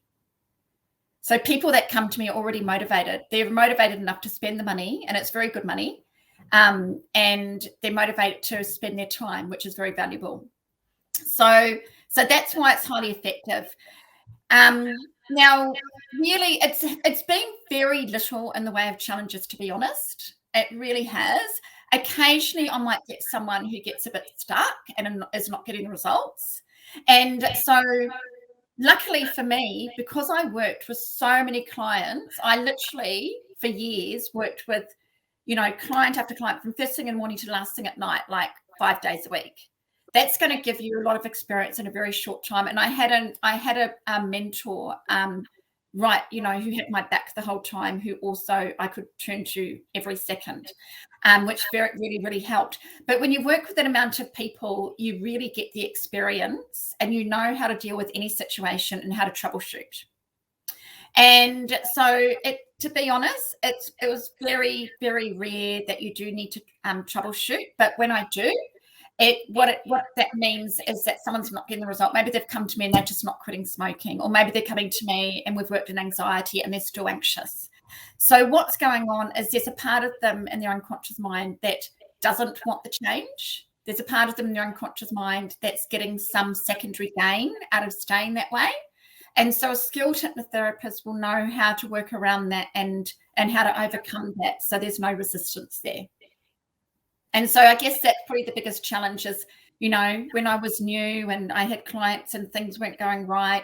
So people that come to me are already motivated. They're motivated enough to spend the money, and it's very good money. And they're motivated to spend their time, which is very valuable. So that's why it's highly effective. Now, really, it's been very little in the way of challenges, to be honest. It really has. Occasionally, I might get someone who gets a bit stuck and is not getting the results. And so, luckily for me, because I worked with so many clients, I literally, for years, worked with, client after client from first thing in the morning to last thing at night, like 5 days a week. That's going to give you a lot of experience in a very short time. And I had a mentor, right, who had my back the whole time, who also I could turn to every second, which really, really helped. But when you work with an amount of people, you really get the experience and you know how to deal with any situation and how to troubleshoot. And so, to be honest, it was very, very rare that you do need to troubleshoot. But when I do, what that means is that someone's not getting the result. Maybe they've come to me and they're just not quitting smoking, or maybe they're coming to me and we've worked in anxiety and they're still anxious. So what's going on is there's a part of them in their unconscious mind that doesn't want the change. There's a part of them in their unconscious mind that's getting some secondary gain out of staying that way. And so a skilled hypnotherapist will know how to work around that and how to overcome that, so there's no resistance there. And so I guess that's probably the biggest challenge is, when I was new and I had clients and things weren't going right,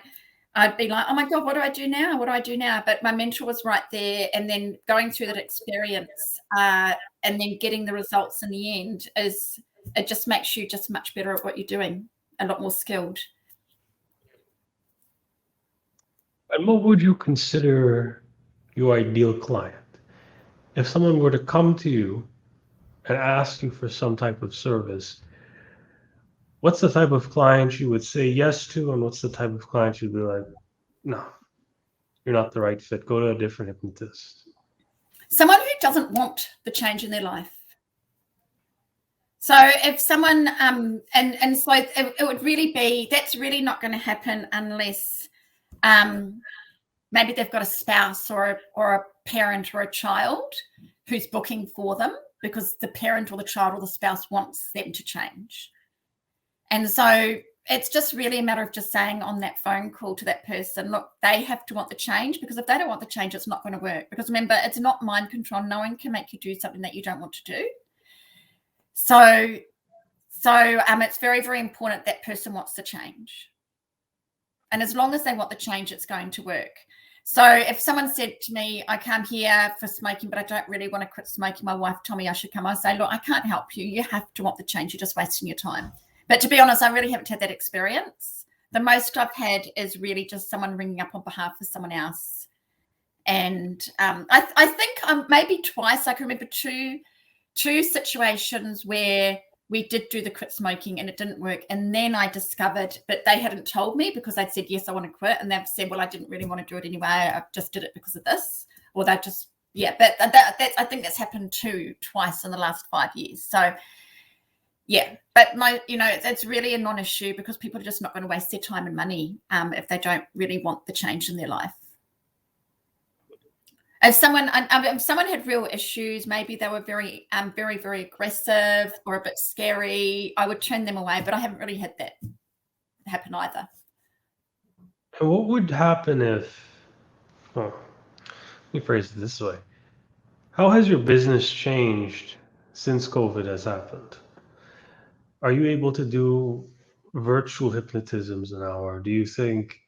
I'd be like, oh my God, what do I do now? What do I do now? But my mentor was right there. And then going through that experience and then getting the results in the end it just makes you just much better at what you're doing, a lot more skilled. And what would you consider your ideal client? If someone were to come to you and ask you for some type of service, what's the type of client you would say yes to, and what's the type of client you'd be like, no, you're not the right fit, go to a different hypnotist? Someone who doesn't want the change in their life. So if someone, and so it would really be, that's really not going to happen unless maybe they've got a spouse or a parent or a child who's booking for them because the parent or the child or the spouse wants them to change. And so it's just really a matter of just saying on that phone call to that person, look, they have to want the change, because if they don't want the change, it's not going to work. Because remember, it's not mind control. No one can make you do something that you don't want to do. So it's very, very important that person wants the change. And as long as they want the change, it's going to work. So if someone said to me, I come here for smoking, but I don't really want to quit smoking, my wife told me I should come, I say, look, I can't help you. You have to want the change. You're just wasting your time. But to be honest, I really haven't had that experience. The most I've had is really just someone ringing up on behalf of someone else. And I think maybe twice, I can remember two situations where we did do the quit smoking and it didn't work. And then I discovered, but they hadn't told me because I'd said, yes, I want to quit. And they've said, well, I didn't really want to do it anyway. I just did it because of this. Or they just, but I think that's happened twice in the last 5 years. So yeah, but it's really a non-issue because people are just not going to waste their time and money if they don't really want the change in their life. If someone had real issues, maybe they were very, very, very aggressive or a bit scary, I would turn them away. But I haven't really had that happen either. And what would happen if, let me phrase it this way. How has your business changed since COVID has happened? Are you able to do virtual hypnotisms now, or do you think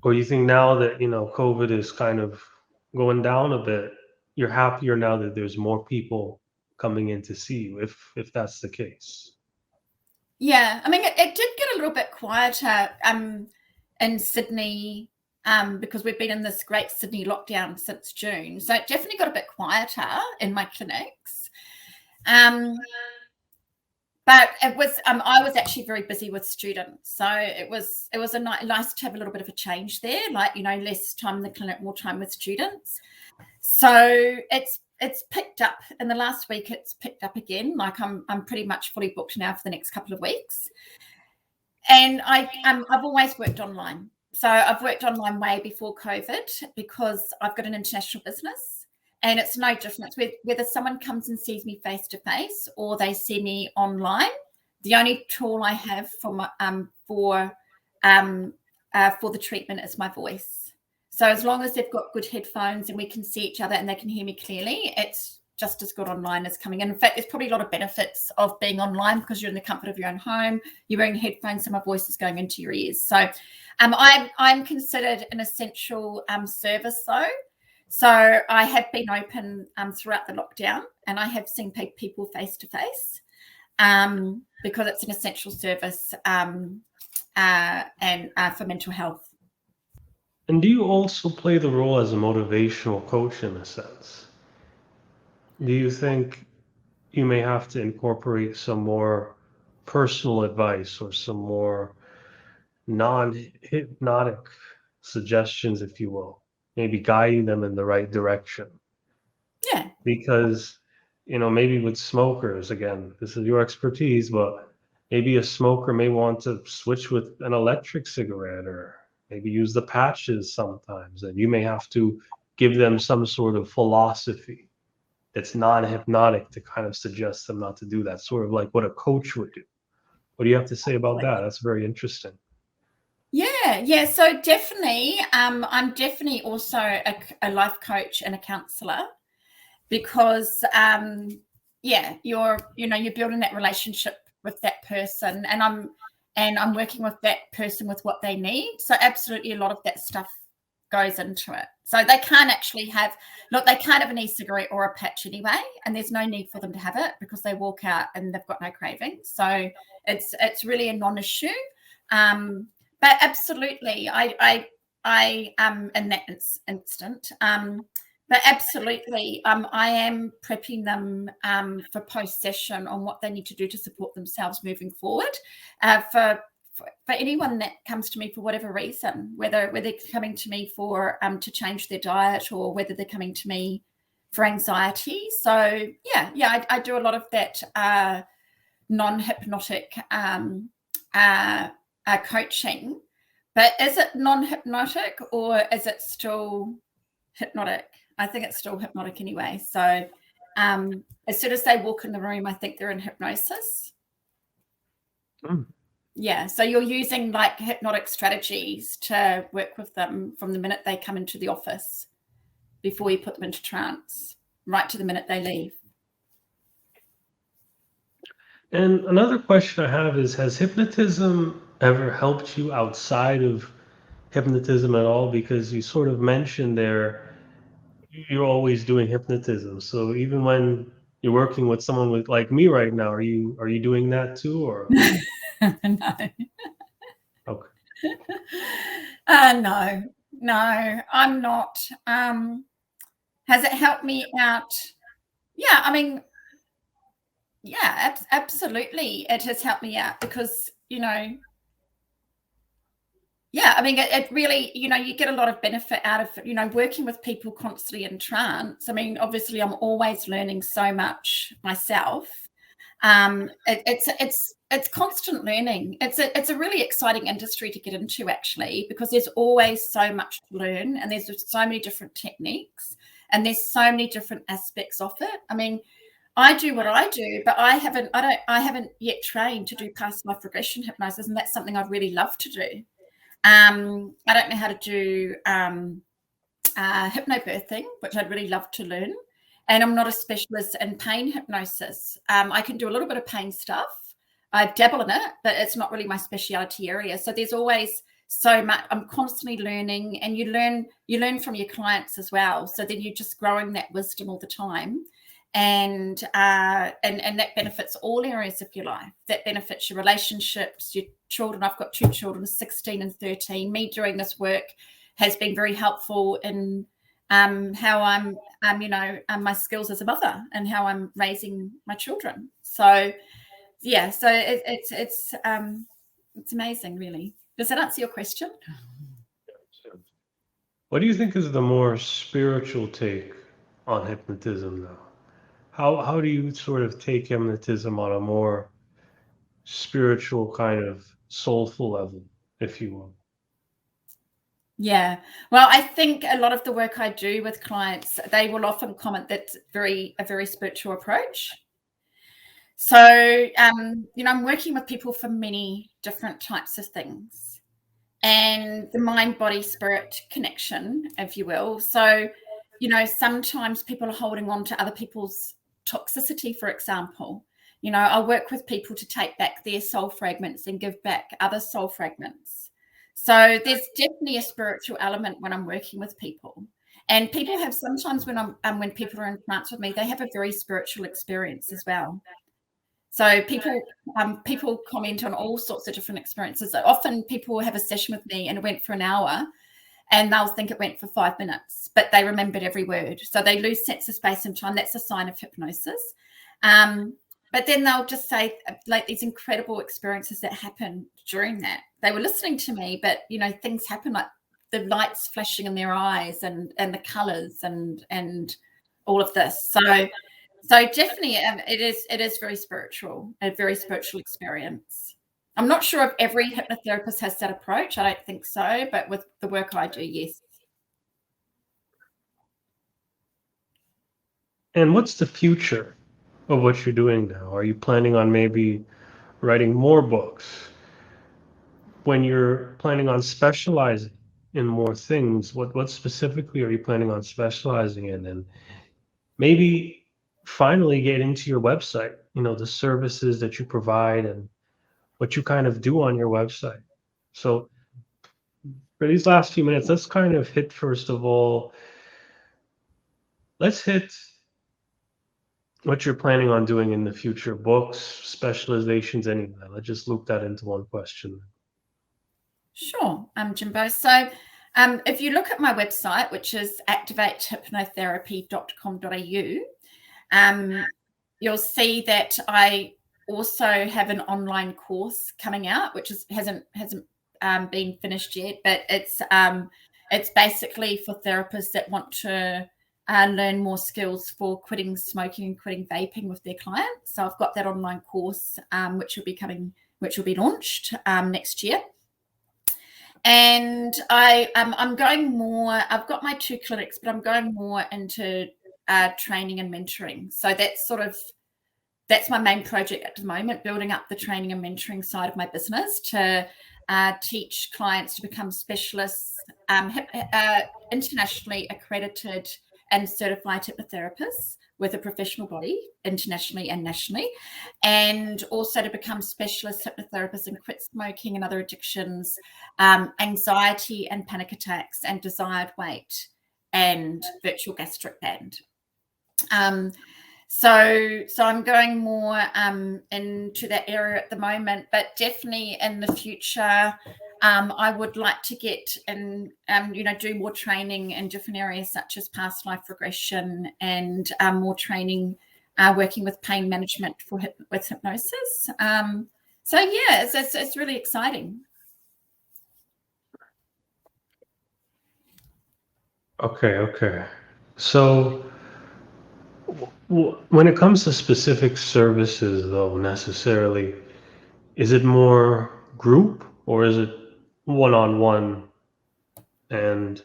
now that, COVID is kind of going down a bit, you're happier now that there's more people coming in to see you, if that's the case? Yeah, I mean, it did get a little bit quieter in Sydney because we've been in this great Sydney lockdown since June. So it definitely got a bit quieter in my clinics. But it was I was actually very busy with students, so it was nice to have a little bit of a change there, like less time in the clinic, more time with students. So it's picked up in the last week. It's picked up again. Like I'm pretty much fully booked now for the next couple of weeks, and I've always worked online. So I've worked online way before COVID because I've got an international business. And it's no difference whether someone comes and sees me face to face or they see me online. The only tool I have for for the treatment is my voice. So as long as they've got good headphones and we can see each other and they can hear me clearly, it's just as good online as coming in. In fact, there's probably a lot of benefits of being online because you're in the comfort of your own home. You're wearing headphones, so my voice is going into your ears. So I'm considered an essential service, though. So I have been open throughout the lockdown, and I have seen people face to face because it's an essential service and for mental health. And do you also play the role as a motivational coach in a sense? Do you think you may have to incorporate some more personal advice or some more non-hypnotic suggestions, if you will, maybe guiding them in the right direction? Yeah. Because, maybe with smokers, again, this is your expertise, but maybe a smoker may want to switch with an electric cigarette or maybe use the patches sometimes. And you may have to give them some sort of philosophy that's non-hypnotic to kind of suggest them not to do that, sort of like what a coach would do. What do you have to say about that? That's very interesting. Yeah. So definitely, I'm definitely also a life coach and a counselor because, you're building that relationship with that person, and I'm working with that person with what they need. So absolutely, a lot of that stuff goes into it. So they can't have an e-cigarette or a patch anyway, and there's no need for them to have it because they walk out and they've got no cravings. So it's really a non-issue. But absolutely, I in that instant. But absolutely, I am prepping them for post-session on what they need to do to support themselves moving forward. For anyone that comes to me for whatever reason, whether they're coming to me for to change their diet or whether they're coming to me for anxiety. So I do a lot of that non-hypnotic coaching. But is it non-hypnotic or is it still hypnotic? I think it's still hypnotic anyway. So as soon as they walk in the room, I think they're in hypnosis. Yeah, so you're using like hypnotic strategies to work with them from the minute they come into the office before you put them into trance, right to the minute they leave. And another question I have is, has hypnotism ever helped you outside of hypnotism at all? Because you sort of mentioned there, you're always doing hypnotism. So even when you're working with someone with like me right now, are you doing that too, or? No. Okay. No, I'm not. Has it helped me out? Yeah, I mean, yeah, absolutely. It has helped me out because, yeah, I mean, it really, you get a lot of benefit out of, working with people constantly in trance. I mean, obviously, I'm always learning so much myself. It's constant learning. It's a really exciting industry to get into, actually, because there's always so much to learn, and there's just so many different techniques, and there's so many different aspects of it. I mean, I do what I do, but I haven't yet trained to do past life regression hypnosis, and that's something I'd really love to do. I don't know how to do hypnobirthing, which I'd really love to learn. And I'm not a specialist in pain hypnosis. I can do a little bit of pain stuff. I dabble in it, but it's not really my specialty area. So there's always so much. I'm constantly learning, and you learn from your clients as well. So then you're just growing that wisdom all the time. And that benefits all areas of your life. That benefits your relationships, your children. I've got 2 children, 16 and 13. Me doing this work has been very helpful in how I'm my skills as a mother and how I'm raising my children. So yeah, so it's amazing, really. Does that answer your question? What do you think is the more spiritual take on hypnotism now? How do you sort of take hypnotism on a more spiritual kind of soulful level, if you will? Yeah. Well, I think a lot of the work I do with clients, they will often comment that's a very spiritual approach. So, I'm working with people for many different types of things. and the mind, body, spirit connection, if you will. So, you know, sometimes people are holding on to other people's toxicity, for example. You know, I work with people to take back their soul fragments and give back other soul fragments. So there's definitely a spiritual element when I'm working with people. And people have sometimes when people are in trance with me, they have a very spiritual experience as well. So people comment on all sorts of different experiences. Often people have a session with me and it went for an hour, and they'll think it went for 5 minutes, but they remembered every word. So they lose sense of space and time. That's a sign of hypnosis. But then they'll just say, like, these incredible experiences that happen during that. They were listening to me, but, you know, things happen, like the lights flashing in their eyes and the colors and all of this. So definitely it is very spiritual, a very spiritual experience. I'm not sure if every hypnotherapist has that approach. I don't think so, but with the work I do, yes. And what's the future of what you're doing now? Are you planning on maybe writing more books? When you're planning on specializing in more things, what specifically are you planning on specializing in? And maybe finally get into your website, you know, the services that you provide and what you kind of do on your website. So for these last few minutes, let's kind of hit, first of all, let's hit what you're planning on doing in the future, books, specializations, any of that. Let's just loop that into one question. Sure, Jimbo. So if you look at my website, which is activatehypnotherapy.com.au, you'll see that I also have an online course coming out, which hasn't been finished yet, but it's basically for therapists that want to learn more skills for quitting smoking and quitting vaping with their clients. So I've got that online course, which will be launched next year. And I'm going more. I've got my 2 clinics, but I'm going more into training and mentoring. So that's my main project at the moment, building up the training and mentoring side of my business to teach clients to become specialists, internationally accredited and certified hypnotherapists with a professional body, internationally and nationally, and also to become specialist hypnotherapists in quit smoking and other addictions, anxiety and panic attacks, and desired weight, and virtual gastric band. So I'm going more into that area at the moment, but definitely in the future, I would like to get and do more training in different areas such as past life regression and more training working with pain management with hypnosis. So yeah, it's really exciting. Okay. So when it comes to specific services, though, necessarily, is it more group or is it one-on-one? And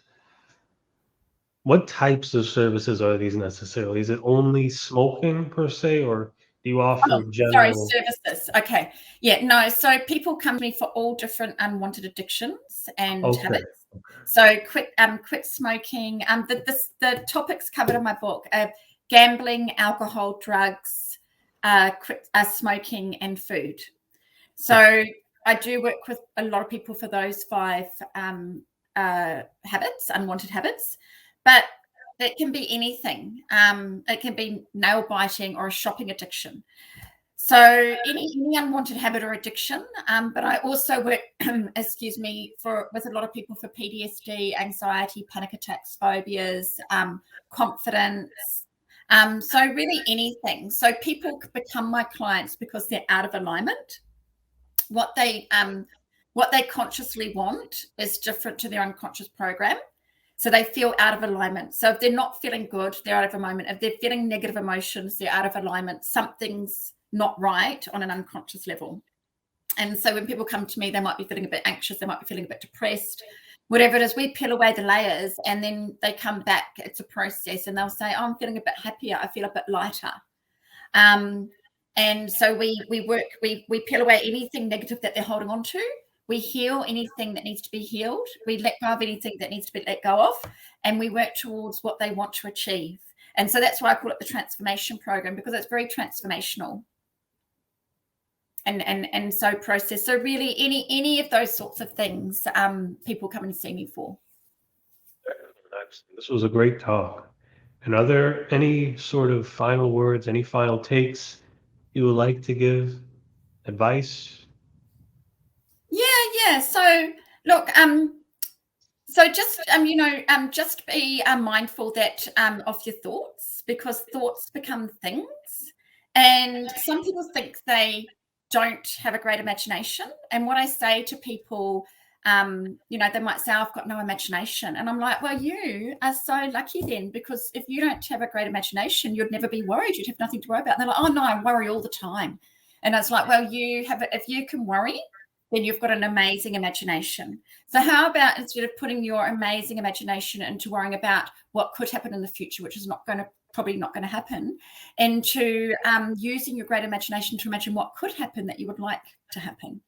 what types of services are these necessarily? Is it only smoking per se, or do you offer Oh, sorry, general? services. Okay. Yeah, no. So people come to me for all different unwanted addictions and Okay. habits. So quit smoking. The topics covered in my book are gambling, alcohol, drugs, quit smoking, and food. So I do work with a lot of people for those 5 habits, unwanted habits, but it can be anything. It can be nail biting or a shopping addiction. So any unwanted habit or addiction, but I also work, with a lot of people for PTSD, anxiety, panic attacks, phobias, confidence. So really anything. So people become my clients because they're out of alignment. What they consciously want is different to their unconscious program. So they feel out of alignment. So if they're not feeling good, they're out of alignment. If they're feeling negative emotions, they're out of alignment. Something's not right on an unconscious level. And so when people come to me, they might be feeling a bit anxious, they might be feeling a bit depressed, whatever it is. We peel away the layers and then they come back. It's a process and they'll say, oh, I'm feeling a bit happier. I feel a bit lighter. And so we peel away anything negative that they're holding on to. We heal anything that needs to be healed. We let go of anything that needs to be let go of, and we work towards what they want to achieve. And so that's why I call it the transformation program, because it's very transformational. And so process. So really any of those sorts of things, people come and see me for. This was a great talk. And are there any sort of final words, any final takes you would like to give? Advice? Yeah. So look, so just just be mindful that of your thoughts, because thoughts become things. And some people think they don't have a great imagination. And what I say to people, they might say, I've got no imagination. And I'm like, well, you are so lucky then, because if you don't have a great imagination, you'd never be worried. You'd have nothing to worry about. And they're like, oh no, I worry all the time. And it's like, well, if you can worry, then you've got an amazing imagination. So how about, instead of putting your amazing imagination into worrying about what could happen in the future, which is probably not going to happen, into using your great imagination to imagine what could happen that you would like to happen.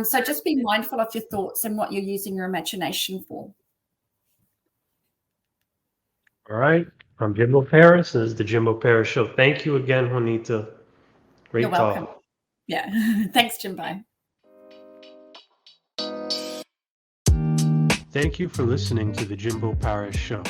So just be mindful of your thoughts and what you're using your imagination for. All right. I'm Jimbo Paris. This is the Jimbo Paris Show. Thank you again, Juanita. Great You're welcome. talk. Yeah. Thanks, Jimbo. Thank you for listening to the Jimbo Paris Show.